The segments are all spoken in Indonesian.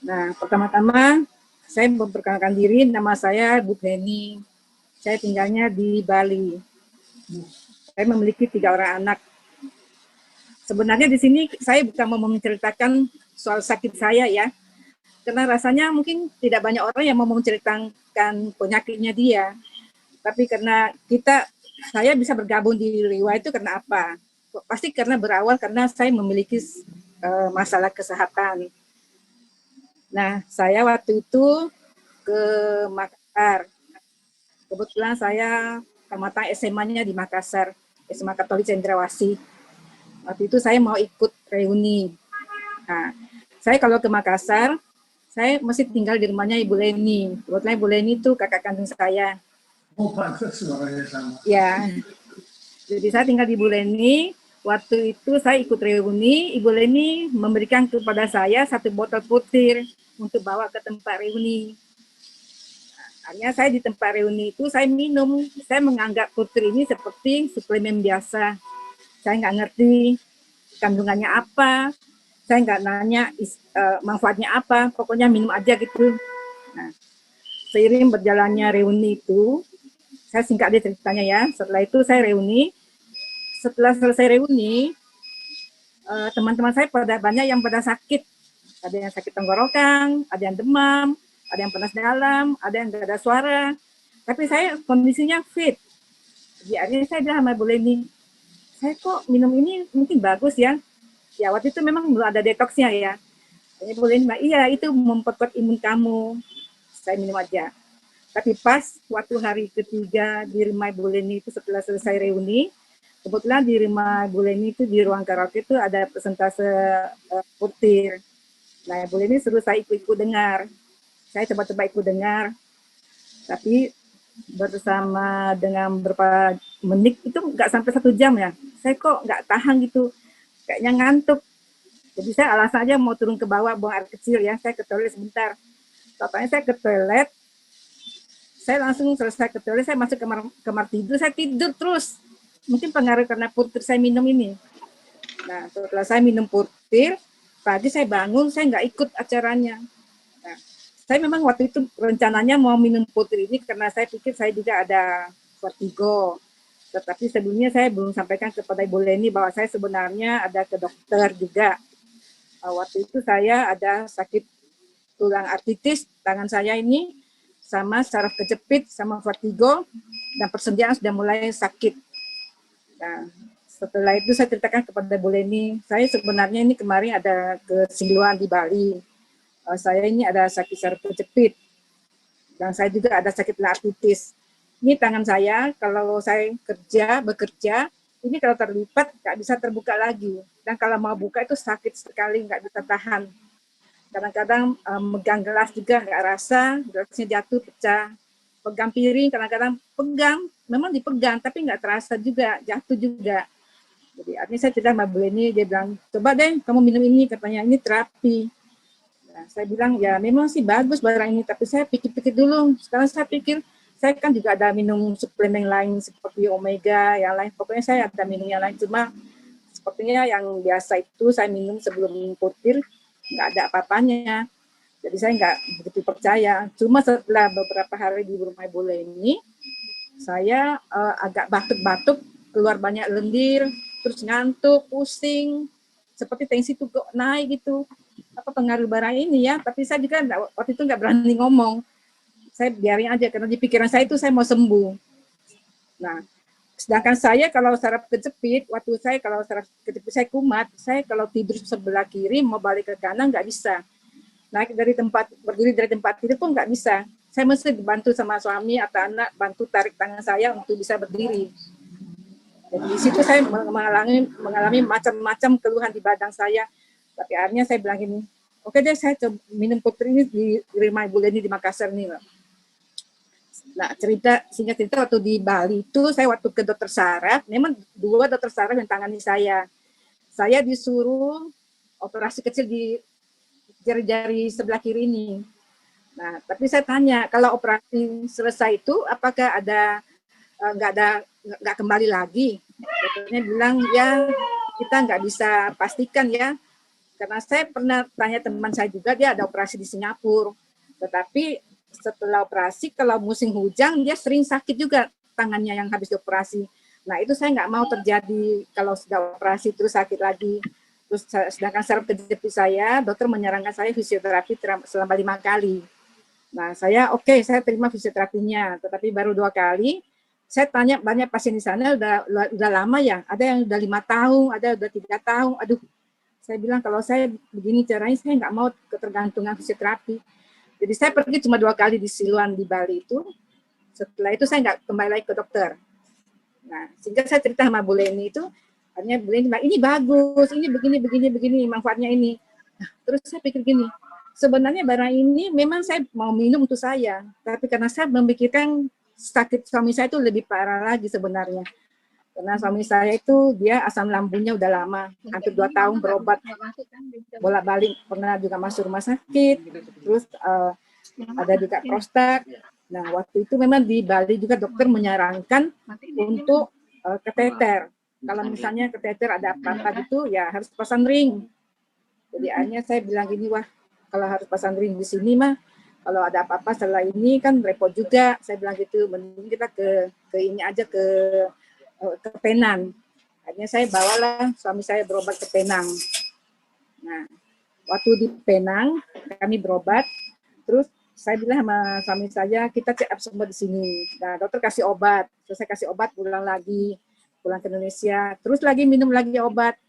Nah, pertama-tama saya memperkenalkan diri, nama saya Bu Penny. Saya tinggalnya di Bali. Saya memiliki 3 orang anak. Sebenarnya di sini saya bukan mau menceritakan soal sakit saya ya, karena rasanya mungkin tidak banyak orang yang mau menceritakan penyakitnya dia. Tapi karena saya bisa bergabung di Riwa itu karena apa? Pasti karena berawal karena saya memiliki masalah kesehatan. Nah, saya waktu itu ke Makassar. Kebetulan saya tamatan SMA-nya di Makassar, SMA Katolik Cendrawasih. Waktu itu saya mau ikut reuni. Nah, saya kalau ke Makassar, saya masih tinggal di rumahnya Ibu Leni. Kebetulan Ibu Leni itu kakak kandung saya. Oh, pantas suaranya sama. Ya, jadi saya tinggal di Ibu Leni. Waktu itu saya ikut reuni, Ibu Leni memberikan kepada saya 1 botol putir untuk bawa ke tempat reuni. Akhirnya saya di tempat reuni itu saya minum. Saya menganggap putir ini seperti suplemen biasa. Saya nggak ngerti kandungannya apa. Saya nggak nanya manfaatnya apa. Pokoknya minum aja gitu. Nah, seiring berjalannya reuni itu, saya singkat aja ceritanya ya. Setelah itu saya reuni. Setelah selesai reuni, teman-teman saya banyak yang pada sakit. Ada yang sakit tenggorokan, ada yang demam, ada yang panas dalam, ada yang nggak ada suara. Tapi saya kondisinya fit. Jadi akhirnya saya bilang sama Bu Leni, saya kok minum ini mungkin bagus ya. Ya waktu itu memang belum ada detoksnya ya. Saya Bu Leni, iya itu memperkuat imun kamu. Saya minum aja. Tapi pas waktu hari ketiga di rumah Bu Leni itu setelah selesai reuni, kebetulan di rumah Bu Leni itu di ruang karaoke itu ada persentase putir. Nah, Bu Leni suruh saya ikut dengar. Saya coba-coba ikut dengar, tapi bersama dengan beberapa menit itu nggak sampai 1 jam ya. Saya kok nggak tahan gitu, kayaknya ngantuk. Jadi saya alasan aja mau turun ke bawah buang air kecil ya, saya ke toilet sebentar. Totalnya saya ke toilet, saya langsung selesai ke toilet, saya masuk kamar tidur, saya tidur terus. Mungkin pengaruh karena putir saya minum ini. Nah, setelah saya minum putir, pagi saya bangun, saya nggak ikut acaranya. Nah, saya memang waktu itu rencananya mau minum putir ini karena saya pikir saya juga ada vertigo. Tetapi sebelumnya saya belum sampaikan kepada Ibu Leni bahwa saya sebenarnya ada ke dokter juga. Waktu itu saya ada sakit tulang artritis tangan saya ini, sama saraf kejepit, sama vertigo, dan persendian sudah mulai sakit. Nah, setelah itu saya ceritakan kepada Bu Leni, saya sebenarnya ini kemarin ada ke Siluan di Bali. Saya ini ada sakit saraf kejepit, dan saya juga ada sakit artritis. Ini tangan saya, kalau saya bekerja, ini kalau terlipat nggak bisa terbuka lagi. Dan kalau mau buka itu sakit sekali, nggak bisa tahan. Kadang-kadang megang gelas juga nggak rasa, gelasnya jatuh, pecah. Pegang piring, kadang-kadang pegang, memang dipegang, tapi nggak terasa juga, jatuh juga. Jadi artinya saya cerita sama Bu Leni, dia bilang, coba deh kamu minum ini, katanya ini terapi. Nah, saya bilang, ya memang sih bagus barang ini, tapi saya pikir-pikir dulu. Sekarang saya pikir, saya kan juga ada minum suplemen lain seperti omega, yang lain. Pokoknya saya ada minum yang lain, cuma sepertinya yang biasa itu saya minum sebelum putir, nggak ada apa-apanya. Jadi saya nggak begitu percaya. Cuma setelah beberapa hari di rumah Ibu Leni, saya agak batuk-batuk, keluar banyak lendir, terus ngantuk, pusing, seperti tensi itu kok naik gitu. Apa pengaruh barang ini ya? Tapi saya juga waktu itu nggak berani ngomong. Saya biarin aja karena di pikiran saya itu saya mau sembuh. Nah, sedangkan saya kalau saraf kejepit, waktu saya kalau saraf kejepit saya kumat, saya kalau tidur sebelah kiri mau balik ke kanan nggak bisa. Naik dari tempat, berdiri dari tempat tidur pun nggak bisa. Saya mesti dibantu sama suami atau anak, bantu tarik tangan saya untuk bisa berdiri. Jadi di situ saya mengalami macam-macam keluhan di badan saya. Tapi akhirnya saya bilang ini, oke deh saya coba minum putri ini di rumah Ibu Leni di Makassar nih. Nah singkat cerita waktu di Bali itu saya waktu ke dokter saraf, memang 2 dokter saraf yang tangani saya. Saya disuruh operasi kecil di jari-jari sebelah kiri ini. Nah, tapi saya tanya, kalau operasi selesai itu, apakah ada nggak kembali lagi? Dokternya bilang ya kita nggak bisa pastikan ya, Karena saya pernah tanya teman saya juga, dia ada operasi di Singapura. Tetapi setelah operasi, kalau musim hujan, dia sering sakit juga tangannya yang habis dioperasi. Nah, itu saya nggak mau terjadi kalau sudah operasi terus sakit lagi. Terus sedangkan saraf kejepit saya, dokter menyarankan saya fisioterapi selama 5 kali. Nah, saya saya terima fisioterapinya, tetapi baru 2 kali. Saya tanya banyak pasien di sana udah lama ya, ada yang udah 5 tahun, ada udah 3 tahun. Aduh, saya bilang kalau saya begini caranya saya nggak mau ketergantungan fisioterapi. Jadi saya pergi cuma 2 kali di Siloam di Bali itu. Setelah itu saya nggak kembali lagi ke dokter. Nah, sehingga saya cerita sama Bu Leni itu, akhirnya Bu Leni bilang, ini bagus, ini begini, manfaatnya ini. Nah, terus saya pikir gini, sebenarnya barang ini memang saya mau minum untuk saya, tapi karena saya memikirkan sakit suami saya itu lebih parah lagi sebenarnya. Karena suami saya itu dia asam lambungnya udah lama, hampir 2 tahun berobat, bolak-balik, pernah juga masuk rumah sakit, terus ada juga prostat. Nah, waktu itu memang di Bali juga dokter menyarankan untuk kateter. Kalau misalnya kateter ada apa-apa gitu, ya harus pasang ring. Jadi akhirnya saya bilang gini, wah kalau harus pasang ring di sini mah, kalau ada apa-apa setelah ini kan repot juga. Saya bilang gitu, mending kita ke ini aja ke Penang. Akhirnya saya bawalah suami saya berobat ke Penang. Nah, waktu di Penang kami berobat, terus saya bilang sama suami saya, kita check up semua di sini. Nah, dokter kasih obat, terus saya kasih obat, pulang ke Indonesia, terus lagi minum lagi obat.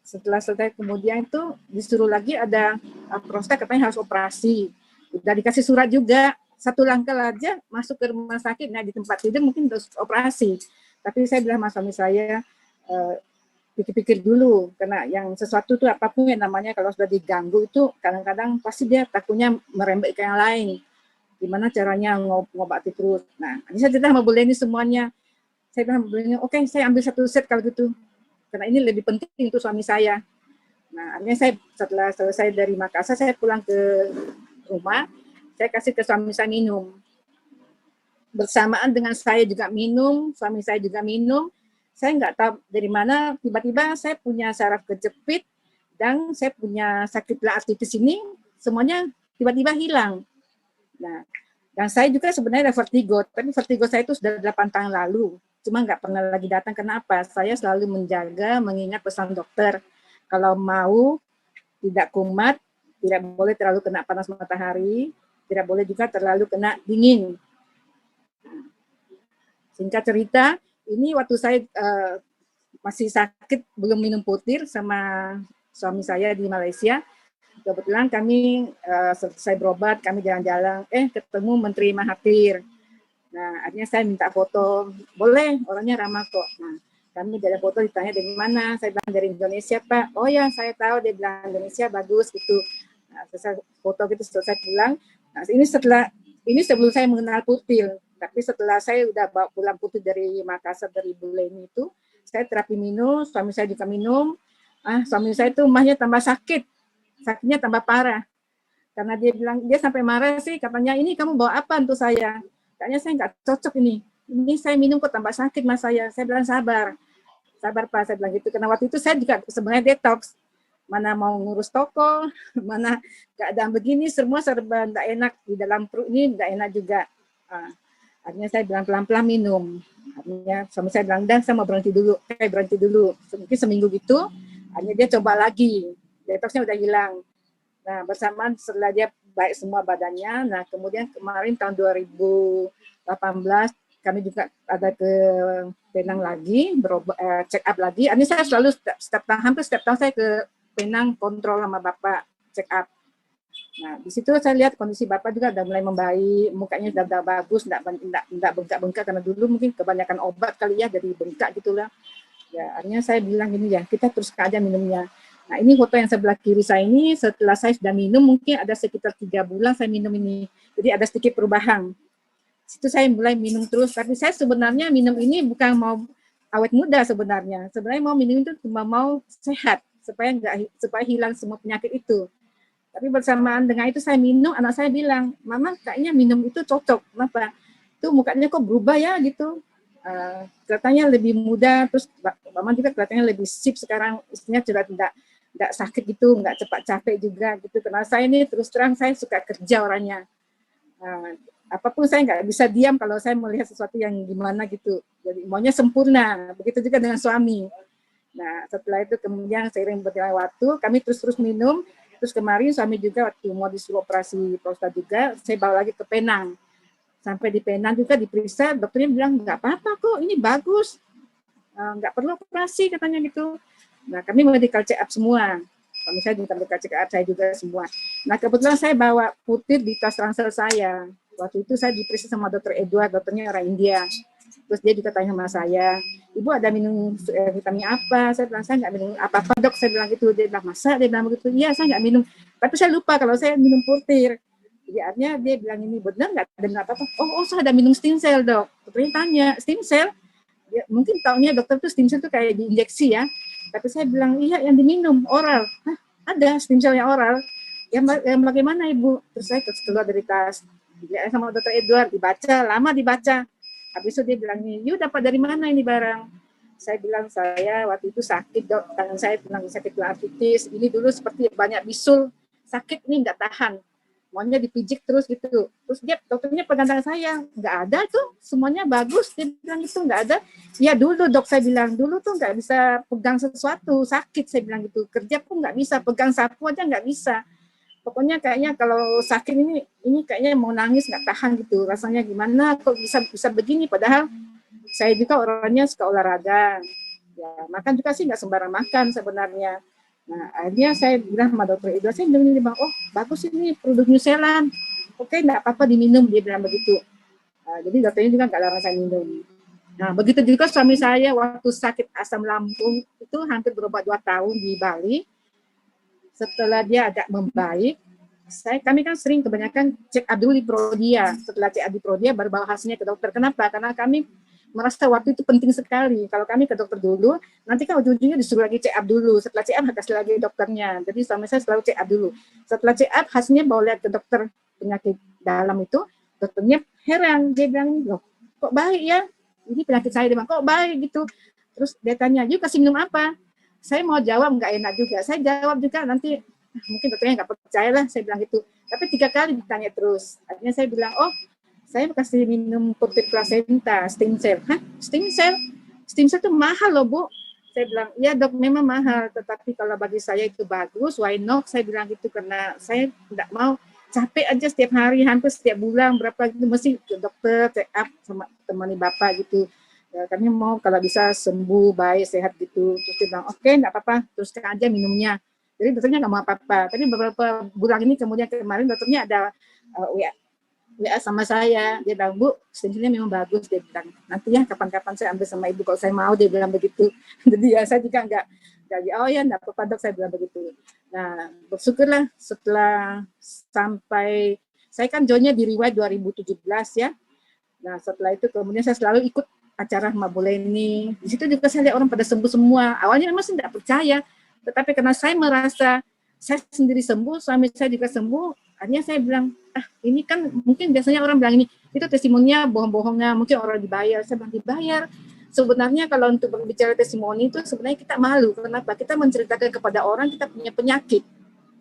Setelah selesai kemudian itu disuruh lagi ada prostat, katanya harus operasi. Udah dikasih surat juga, 1 langkah aja masuk ke rumah sakit, nah di tempat tidur mungkin harus operasi. Tapi saya bilang sama suami saya, pikir-pikir dulu, karena yang sesuatu itu apapun yang namanya kalau sudah diganggu itu kadang-kadang pasti dia takutnya merembet ke yang lain. Gimana caranya ngobati terus. Nah, ini saya cerita sama Bu Leni semuanya. Saya bilang sama Bu Leni, oke, saya ambil 1 set kalau gitu. Karena ini lebih penting untuk suami saya. Nah, akhirnya saya setelah selesai dari Makassar, saya pulang ke rumah, saya kasih ke suami saya minum. Bersamaan dengan saya juga minum, suami saya juga minum, saya nggak tahu dari mana tiba-tiba saya punya saraf kejepit dan saya punya sakit artritis ini semuanya tiba-tiba hilang. Nah, dan saya juga sebenarnya ada vertigo, tapi vertigo saya itu sudah 8 tahun lalu, cuma nggak pernah lagi datang. Kenapa? Saya selalu menjaga, mengingat pesan dokter, kalau mau tidak kumat, tidak boleh terlalu kena panas matahari, tidak boleh juga terlalu kena dingin. Singkat cerita, ini waktu saya masih sakit, belum minum putir sama suami saya di Malaysia. Kebetulan kami selesai berobat, kami jalan-jalan, ketemu Menteri Mahathir. Nah, akhirnya saya minta foto, boleh, orangnya ramah kok. Nah, kami dari foto ditanya dari mana, saya bilang dari Indonesia Pak. Oh ya, saya tahu, dia bilang Indonesia bagus gitu. Nah, selesai foto gitu, selesai pulang. Nah, ini sebelum saya mengenal putir. Tapi setelah saya udah bawa pulang putir dari Makassar, dari Bu Leni itu, saya terapi minum, suami saya juga minum. Suami saya itu mahnya tambah sakitnya tambah parah. Karena dia bilang, dia sampai marah sih, katanya ini kamu bawa apa untuk saya? Kayaknya saya nggak cocok ini saya minum kok tambah sakit mas saya. Saya bilang sabar Pak, saya bilang gitu. Karena waktu itu saya juga sebenarnya detox. Mana mau ngurus toko, mana keadaan begini, semua serba nggak enak. Di dalam perut ini nggak enak juga. Akhirnya saya bilang pelan-pelan minum. Akhirnya suami saya bilang, dan saya mau berhenti dulu. Mungkin seminggu gitu, akhirnya dia coba lagi. Detoxnya udah hilang. Nah, bersamaan setelah dia baik semua badannya, nah kemudian kemarin tahun 2018 kami juga ada ke Penang lagi, check up lagi. Ini saya selalu hampir setiap tahun saya ke Penang kontrol sama Bapak, check up. Nah, di situ saya lihat kondisi Bapak juga udah mulai membaik, mukanya sudah bagus, enggak bengkak-bengkak, karena dulu mungkin kebanyakan obat kali ya, jadi bengkak gitulah. Ya, akhirnya saya bilang gini ya, kita terus aja minumnya. Nah, ini foto yang sebelah kiri saya ini, setelah saya sudah minum, mungkin ada sekitar 3 bulan saya minum ini. Jadi ada sedikit perubahan. Situ saya mulai minum terus, tapi saya sebenarnya minum ini bukan mau awet muda sebenarnya. Sebenarnya mau minum itu cuma mau sehat, supaya hilang semua penyakit itu. Tapi bersamaan dengan itu saya minum, anak saya bilang, Mama kayaknya minum itu cocok. Kenapa? Itu mukanya kok berubah ya gitu. Kelihatannya lebih muda, terus Mama juga kelihatannya lebih sip sekarang, istrinya sudah tidak nggak sakit gitu, nggak cepat capek juga gitu. Karena saya ini terus terang saya suka kerja orangnya. Apapun saya nggak bisa diam kalau saya melihat sesuatu yang gimana gitu. Jadi maunya sempurna. Begitu juga dengan suami. Nah setelah itu kemudian seiring berjalan waktu kami terus minum. Terus kemarin suami juga waktu mau disuruh operasi prostat juga, saya bawa lagi ke Penang. Sampai di Penang juga diperiksa, dokternya bilang nggak apa-apa kok, ini bagus, nggak perlu operasi katanya gitu. Nah kami medical check up semua. Kami saya juga medical check up saya juga semua. Nah kebetulan saya bawa putih di tas ransel saya. Waktu itu saya diperiksa sama dokter Edward, dokternya orang India. Terus dia juga tanya sama saya, ibu ada minum vitamin apa? Saya bilang saya nggak minum apa-apa dok. Saya bilang gitu. Dia bilang masa? Dia bilang begitu. Iya saya nggak minum. Tapi saya lupa kalau saya minum putih. Jadi artinya dia bilang ini benar nggak ada minum apa-apa. Oh saya ada minum stem cell dok. Dokternya tanya stem cell. Ya, mungkin taunya dokter tuh stem cell tuh kayak diinjeksi ya. Tapi saya bilang iya yang diminum oral. Hah, ada stem cell yang oral. Yang bagaimana ibu? Terus saya keluar dari tas. Ya, sama dokter Edward dibaca, lama dibaca. Habis itu dia bilang nih, you dapat dari mana ini barang? Saya bilang saya waktu itu sakit dok, tangan saya bilang sakit artritis. Ini dulu seperti banyak bisul, sakit nih nggak tahan. Maunya dipijik terus gitu. Terus dia dokternya pegang tangan saya, nggak ada tuh, semuanya bagus. Dia bilang itu nggak ada. Ya dulu dok saya bilang dulu tuh nggak bisa pegang sesuatu, sakit saya bilang gitu. Kerja pun nggak bisa, pegang sapu aja nggak bisa. Pokoknya kayaknya kalau sakit ini kayaknya mau nangis nggak tahan gitu. Rasanya gimana kok bisa begini padahal saya juga orangnya suka olahraga. Ya, makan juga sih nggak sembarang makan sebenarnya. Nah, akhirnya saya bilang sama dokter Edo, saya bilang, oh bagus ini produk New Zealand. Oke, nggak apa-apa diminum, dia bilang begitu. Jadi dokternya juga nggak larang saya minum. Nah, begitu juga suami saya waktu sakit asam lambung itu hampir berobat 2 tahun di Bali. Setelah dia agak membaik, kami kan sering kebanyakan cek up dulu di Prodia. Setelah cek up di Prodia baru bawa hasilnya ke dokter. Kenapa? Karena kami merasa waktu itu penting sekali. Kalau kami ke dokter dulu, nanti kan ujung-ujungnya disuruh lagi cek up dulu. Setelah cek up kasih lagi dokternya. Jadi suami saya selalu cek up dulu. Setelah cek up hasilnya bawa lihat ke dokter penyakit dalam itu, dokternya heran. Dia bilang, loh kok baik ya? Ini penyakit saya, dia bilang, kok baik gitu. Terus dia tanya, yuk kasih minum apa? Saya mau jawab nggak enak juga. Saya jawab juga nanti mungkin dokternya nggak percaya lah, saya bilang gitu. Tapi 3 kali ditanya terus. Akhirnya saya bilang, oh saya kasih minum putih placenta, stem cell. Hah? Stem cell? Stem cell itu mahal loh Bu. Saya bilang, iya dok memang mahal. Tetapi kalau bagi saya itu bagus, why not? Saya bilang gitu karena saya tidak mau capek aja setiap hari, hampir setiap bulan berapa gitu mesti ke dokter, check up sama temani bapak gitu. Ya, kami mau kalau bisa sembuh, baik, sehat gitu. Terus dia bilang, oke, enggak apa-apa, teruskan aja minumnya. Jadi dokternya nggak mau apa-apa. Tapi beberapa bulan ini kemudian kemarin dokternya ada WA sama saya. Dia bilang, Bu, stem-nya memang bagus. Dia bilang, nanti ya kapan-kapan saya ambil sama ibu kalau saya mau. Dia bilang begitu. Jadi ya saya juga nggak, oh ya enggak apa-apa dok, saya bilang begitu. Nah, bersyukurlah setelah sampai, saya kan joinnya di Riwayat 2017 ya. Nah, setelah itu kemudian saya selalu ikut acara Mabuleni. Di situ juga saya lihat orang pada sembuh semua. Awalnya memang saya tidak percaya, tetapi karena saya merasa saya sendiri sembuh, suami saya juga sembuh, akhirnya saya bilang, ini kan mungkin biasanya orang bilang ini, itu testimoninya bohong-bohongnya, mungkin orang dibayar. Saya bilang dibayar. Sebenarnya kalau untuk berbicara testimoni itu sebenarnya kita malu. Kenapa? Kita menceritakan kepada orang kita punya penyakit.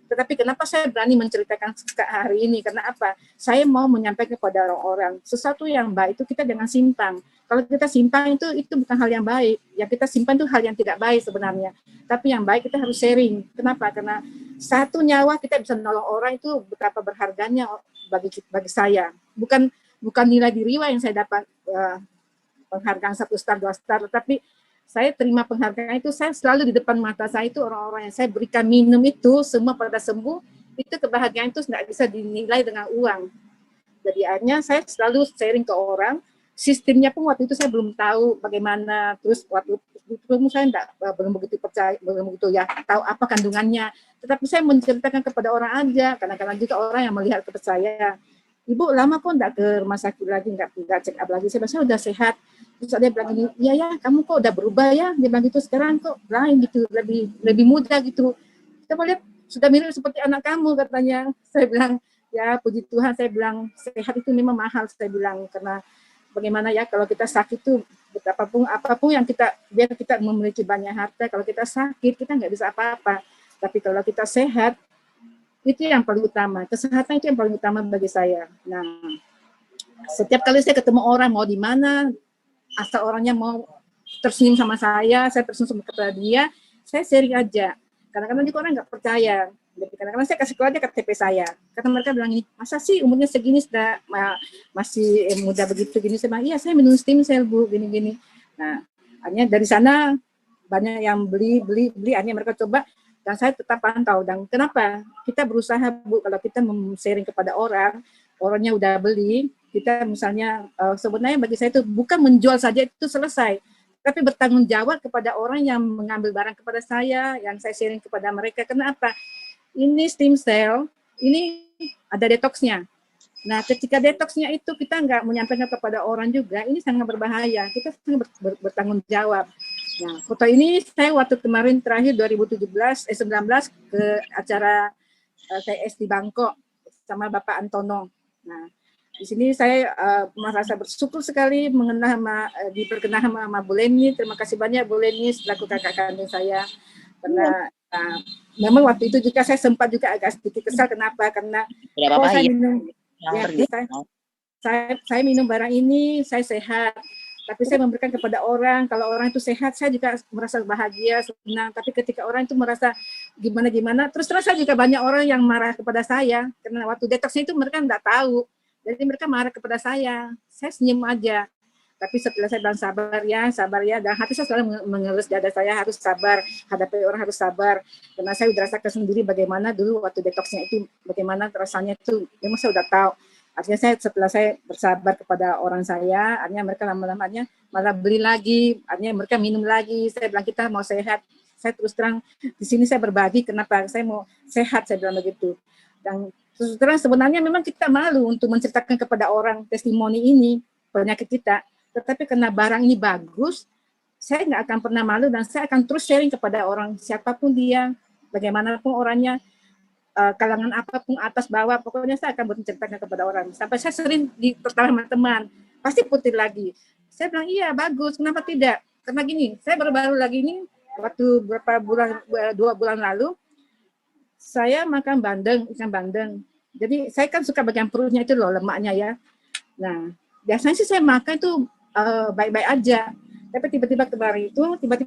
Tetapi kenapa saya berani menceritakan hari ini? Karena apa? Saya mau menyampaikan kepada orang-orang sesuatu yang baik itu kita jangan simpang. Kalau kita simpang itu bukan hal yang baik. Yang kita simpan itu hal yang tidak baik sebenarnya. Tapi yang baik kita harus sharing. Kenapa? Karena satu nyawa kita bisa menolong orang itu betapa berharganya bagi saya. Bukan nilai di riwayat yang saya dapat penghargaan 1 star, 2 star, tetapi saya terima penghargaan itu, saya selalu di depan mata saya itu orang-orang yang saya berikan minum itu semua pada sembuh, itu kebahagiaan itu tidak bisa dinilai dengan uang. Jadi akhirnya saya selalu sharing ke orang, sistemnya pun waktu itu saya belum tahu bagaimana, terus waktu itu saya belum begitu percaya, belum begitu ya tahu apa kandungannya, tetapi saya menceritakan kepada orang aja, kadang-kadang juga orang yang melihat ke saya, Ibu lama kok enggak ke rumah sakit lagi, enggak check up lagi, saya udah sehat. Terus dia bilang gini, iya ya, kamu kok udah berubah ya, dia bilang gitu, sekarang kok lain gitu, lebih muda gitu. Kita lihat sudah mirip seperti anak kamu katanya. Saya bilang, ya puji Tuhan, saya bilang sehat itu memang mahal, saya bilang, karena bagaimana ya kalau kita sakit itu apapun yang biar kita memiliki banyak harta, kalau kita sakit kita nggak bisa apa-apa. Tapi kalau kita sehat, itu yang paling utama. Kesehatan itu yang paling utama bagi saya. Nah, setiap kali saya ketemu orang, mau di mana, asal orangnya mau tersenyum sama saya tersenyum kepada dia, saya sharing aja. Kadang-kadang juga orang nggak percaya. Jadi kadang-kadang saya kasih keluar aja KTP saya. Karena mereka bilang ini, masa sih umurnya segini sudah masih muda begitu gini. Saya bilang, iya saya minum stem cell Bu, gini-gini. Nah, akhirnya dari sana banyak yang beli, akhirnya mereka coba, dan saya tetap pantau. Dan kenapa? Kita berusaha Bu, kalau kita sharing kepada orang, orangnya udah beli, kita misalnya, sebenarnya bagi saya itu bukan menjual saja itu selesai, tapi bertanggung jawab kepada orang yang mengambil barang kepada saya, yang saya sharing kepada mereka. Kenapa? Ini stem cell, ini ada detoxnya. Nah, ketika detoxnya itu kita nggak menyampaikan kepada orang juga, ini sangat berbahaya. Kita sangat bertanggung jawab. Nah, foto ini saya waktu kemarin terakhir 2019 ke acara TS di Bangkok sama Bapak Antono. Nah, di sini saya merasa bersyukur sekali diperkenalkan sama Bu Leni. Terima kasih banyak Bu Leni selaku kakak kandung saya. Karena memang waktu itu juga saya sempat juga agak sedikit kesal. Kenapa? Karena saya minum saya minum barang ini, saya sehat. Tapi saya memberikan kepada orang, kalau orang itu sehat, saya juga merasa bahagia, senang. Tapi ketika orang itu merasa gimana-gimana, terus saya juga banyak orang yang marah kepada saya. Karena waktu detoxnya itu mereka nggak tahu. Jadi mereka marah kepada saya senyum aja. Tapi setelah saya bilang sabar ya, dan hati saya selalu mengelus dada saya, harus sabar, hadapi orang harus sabar. Karena saya sudah rasakan sendiri bagaimana dulu waktu detoxnya itu, bagaimana rasanya itu, memang saya sudah tahu. Artinya setelah saya bersabar kepada orang saya, artinya mereka lama-lamanya malah beli lagi, artinya mereka minum lagi. Saya bilang kita mau sehat. Saya terus terang di sini saya berbagi kenapa saya mau sehat, saya bilang begitu. Dan terus terang sebenarnya memang kita malu untuk menceritakan kepada orang testimoni ini penyakit kita. Tetapi karena barang ini bagus, saya nggak akan pernah malu dan saya akan terus sharing kepada orang, siapapun dia, bagaimanapun orangnya, kalangan apapun, atas bawah, pokoknya saya akan menceritakan kepada orang. Sampai saya sering ditertawa sama teman, pasti putih lagi. Saya bilang, iya bagus, kenapa tidak? Karena gini, saya baru-baru lagi ini, waktu 2 bulan lalu, saya makan ikan bandeng. Jadi saya kan suka bagian perutnya itu loh, lemaknya ya. Nah, biasanya sih saya makan itu baik-baik aja. Tapi tiba-tiba kemarin itu,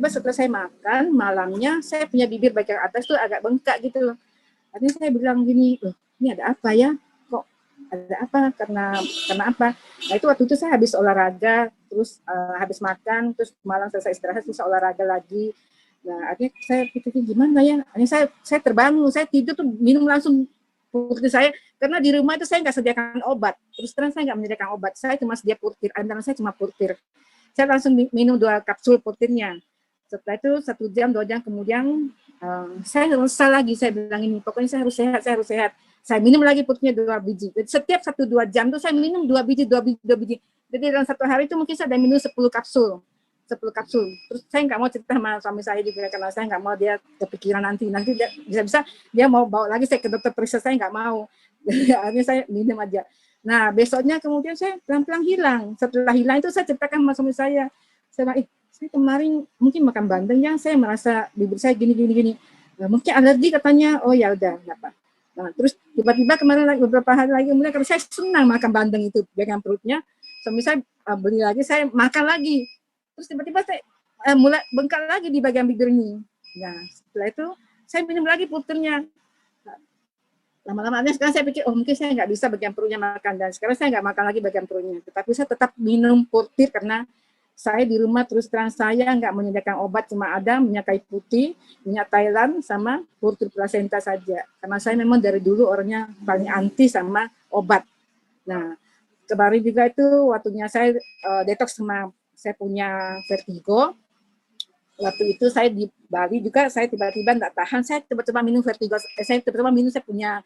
setelah saya makan, malamnya saya punya bibir bagian atas tuh agak bengkak gitu. Akhirnya saya bilang gini, loh ini ada apa ya? Kok ada apa? Karena apa? Nah itu waktu itu saya habis olahraga, terus habis makan, terus malam selesai istirahat, terus olahraga lagi. Nah akhirnya saya pikir gimana ya? Akhirnya saya terbangun, saya tidur tuh minum langsung putih saya, karena di rumah itu saya nggak sediakan obat. Terus terang saya nggak menyediakan obat, saya cuma sedia purtir, andalan saya cuma purtir. Saya langsung minum 2 kapsul purtirnya. Setelah itu 1 jam, 2 jam kemudian saya resah lagi, saya bilang ini, pokoknya saya harus sehat. Saya minum lagi purtirnya 2 biji. Jadi setiap 1-2 jam tuh saya minum 2 biji. Jadi dalam 1 hari itu mungkin saya ada minum 10 kapsul. Terus saya nggak mau cerita sama suami saya juga, karena saya nggak mau dia kepikiran nanti dia bisa-bisa dia mau bawa lagi saya ke dokter periksa, saya nggak mau. Akhirnya saya minum aja. Nah besoknya kemudian saya pelan-pelan hilang. Setelah hilang itu saya ceritakan sama suami saya bilang, saya kemarin mungkin makan bandeng yang saya merasa bibir saya gini. Nah, mungkin alergi katanya. Oh ya udah, nggak apa. Nah, terus tiba-tiba kemarin beberapa hari lagi kemudian karena saya senang makan bandeng itu dengan perutnya, suami saya beli lagi, saya makan lagi. Terus tiba-tiba saya mulai bengkak lagi di bagian bibir ini. Nah, setelah itu saya minum lagi purtirnya. Lama-lama sekarang saya pikir, mungkin saya nggak bisa bagian perutnya makan. Dan sekarang saya nggak makan lagi bagian perutnya. Tetapi saya tetap minum purtir karena saya di rumah terus terang saya nggak menyediakan obat, cuma ada minyak kayu putih, minyak Thailand, sama purtir plasenta saja. Karena saya memang dari dulu orangnya paling anti sama obat. Nah, kemarin juga itu waktunya saya detox sama saya punya vertigo. Waktu itu saya di Bali juga, saya tiba-tiba nggak tahan, saya coba-coba minum vertigo, saya punya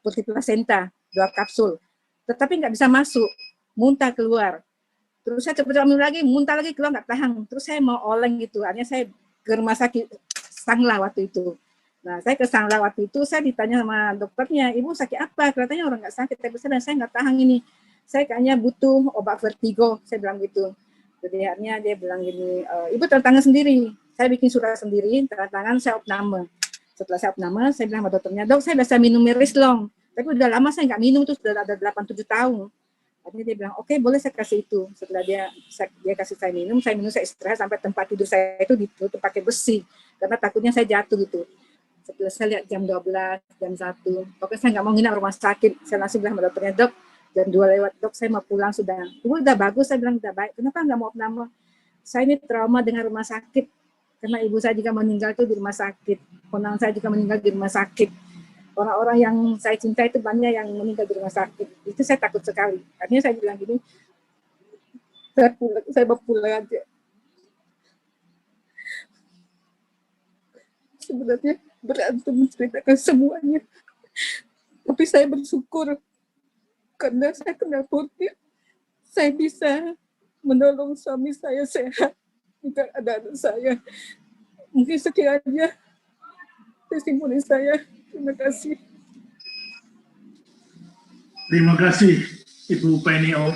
putih plasenta 2 kapsul, tetapi nggak bisa masuk, muntah keluar. Terus saya coba-coba minum lagi, muntah lagi keluar, nggak tahan. Terus saya mau oleng gitu, akhirnya saya ke rumah sakit Sangla waktu itu. Nah, saya ke Sangla waktu itu, saya ditanya sama dokternya, ibu sakit apa? Katanya orang nggak sakit, tapi saya nggak tahan ini. Saya kayaknya butuh obat vertigo, saya bilang gitu. Jadi akhirnya dia bilang gini, ibu tanda tangan sendiri. Saya bikin surat sendiri, tanda tangan saya opname. Setelah saya opname, saya bilang sama dokternya, dok saya biasa minum Merislong, tapi udah lama saya nggak minum, itu sudah ada 87 tahun. Akhirnya dia bilang, oke, boleh saya kasih itu. Setelah dia kasih saya minum, saya istirahat sampai tempat tidur saya itu ditutup pakai besi, karena takutnya saya jatuh gitu. Setelah saya lihat jam 12, jam 1, pokoknya saya nggak mau nginap rumah sakit. Saya langsung bilang sama dokternya, dok, jam 2 lewat, dok, saya mau pulang sudah. Ibu udah bagus, saya bilang udah baik. Kenapa nggak mau opname? Saya ini trauma dengan rumah sakit, karena ibu saya juga meninggal itu di rumah sakit. Ponaan saya juga meninggal di rumah sakit. Orang-orang yang saya cinta itu banyak yang meninggal di rumah sakit. Itu saya takut sekali. Akhirnya saya bilang gini, saya mau pulang aja. Sebenarnya berat untuk menceritakan semuanya. Tapi saya bersyukur karena saya kenal Putih, saya bisa menolong suami saya sehat jika ada anak saya. Mungkin sekian aja testimoni saya. Terima kasih. Terima kasih Ibu Penny O.